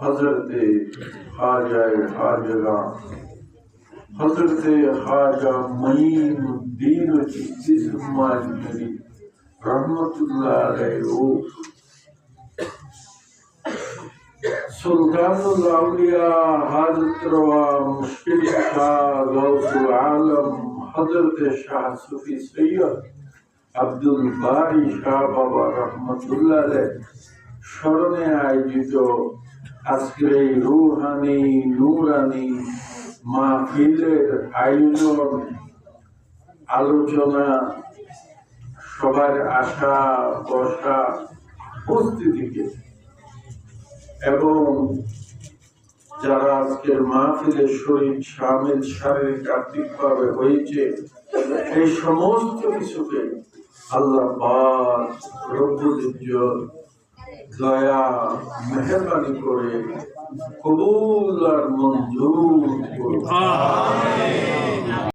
हजरत ख्वाजा खाजगा हजरत ख्वाजा मईनुद्दीन चिश्ती रहमतुल्लाह अलैह सुल्तानुल औलिया हाजत रवा मुश्किल शाह गौसुल आलम हजरत शाह सूफी सैयद আব্দুল বারি শাহ বাবা রহমতুল্লাহ স্মরণে আয়োজিত আজকের এই রুহানি নূরানি মাহফিলের আয়োজন আলোচনা সবার আশা বসা উপস্থিতিকে এবং যারা আজকের মাহফিলের শরীর শামিল শারীরিক আর্থিকভাবে হয়েছে এই সমস্ত কিছুকে আল্লাহ পাক রব্বুল ইজ্জত দয়া মেহেরবানি করে কবুল আর মঞ্জুর করুন।